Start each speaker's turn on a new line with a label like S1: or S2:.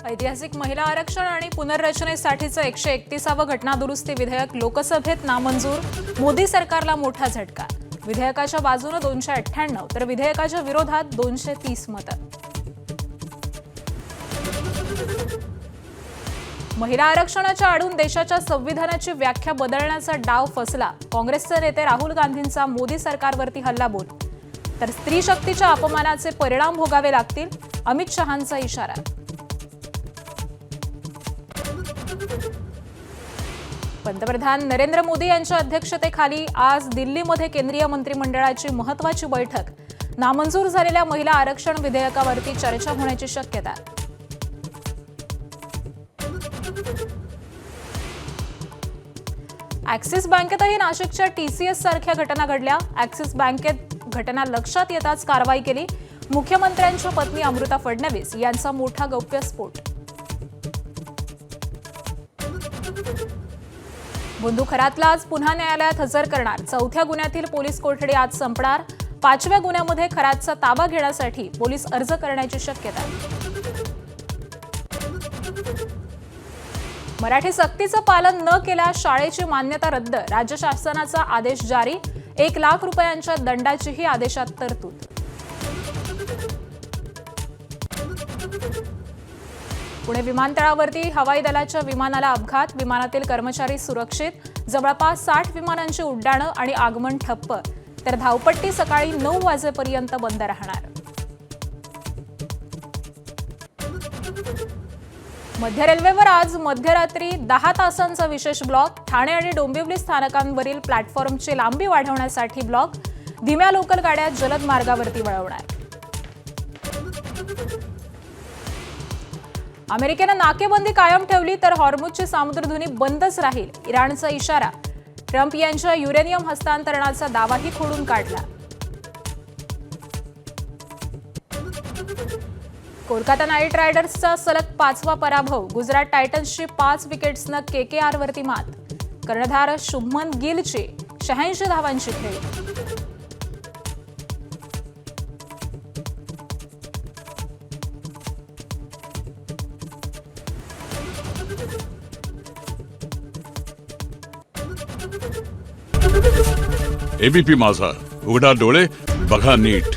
S1: ऐतिहासिक महिला आरक्षण आणि पुनर्रचनेसाठीचं 131वं घटना दुरुस्ती विधेयक लोकसभेत नामंजूर. मोदी सरकारला मोठा झटका. विधेयकाच्या बाजूने 298 तर विधेयकाच्या विरोधात 230 मतं. महिला आरक्षणाच्या आडून देशाच्या संविधानाची व्याख्या बदलण्याचा डाव फसला. काँग्रेसचे नेते राहुल गांधींचा मोदी सरकारवरती हल्लाबोल. तर स्त्री शक्तीच्या अपमानाचे परिणाम भोगावे लागतील, अमित शहांचा इशारा. पंतप्रधान नरेंद्र मोदी यांच्या अध्यक्षतेखाली आज दिल्लीमध्ये केंद्रीय मंत्रिमंडळाची महत्त्वाची बैठक. नामंजूर झालेल्या महिला आरक्षण विधेयकावरती चर्चा होण्याची शक्यता. ॲक्सिस बँकेतही नाशिकच्या TCS सारख्या घटना घडल्या. ॲक्सिस बँकेत घटना लक्षात येताच कारवाई केली. मुख्यमंत्र्यांच्या पत्नी अमृता फडणवीस यांचा मोठा गौप्यस्फोट. बंधू खरातला आज पुन्हा न्यायालयात हजर करणार. 4थ्या गुन्ह्यातील पोलीस कोठडी आज संपणार. 5व्या गुन्ह्यामध्ये खरातचा ताबा घेण्यासाठी पोलीस अर्ज करण्याची शक्यता. मराठी सक्तीचं पालन न केल्यास शाळेची मान्यता रद्द. राज्य शासनाचा आदेश जारी. 1 लाख रुपयांच्या दंडाचीही आदेशात तरतूद. पुणे विमानतळावरती हवाई दलाच्या विमानाला अपघात. विमानातील कर्मचारी सुरक्षित. जवळपास 60 विमानांची उड्डाणं आणि आगमन ठप्प. तर धावपट्टी सकाळी 9 वाजेपर्यंत बंद राहणार. मध्य रेल्वेवर आज मध्यरात्री 10 तासांचा विशेष ब्लॉक. ठाणे आणि डोंबिवली स्थानकांवरील प्लॅटफॉर्मची लांबी वाढवण्यासाठी ब्लॉक. धीम्या लोकल गाड्या जलद मार्गावरती वळवणार. अमेरिकेनं नाकेबंदी कायम ठेवली तर हॉर्मुझची सामुद्रधुनी बंदच राहील. इराणचा इशारा. ट्रम्प यांच्या युरेनियम हस्तांतरणाचा दावाही खोडून काढला. कोलकाता नाईट रायडर्सचा सलग 5वा पराभव. गुजरात टायटन्सची 5 विकेट्सनं KKRवरती मात. कर्णधार शुभमन गिलची 86 धावांची खेळी.
S2: ABP माझा, उघडा डोळे बघा नीट.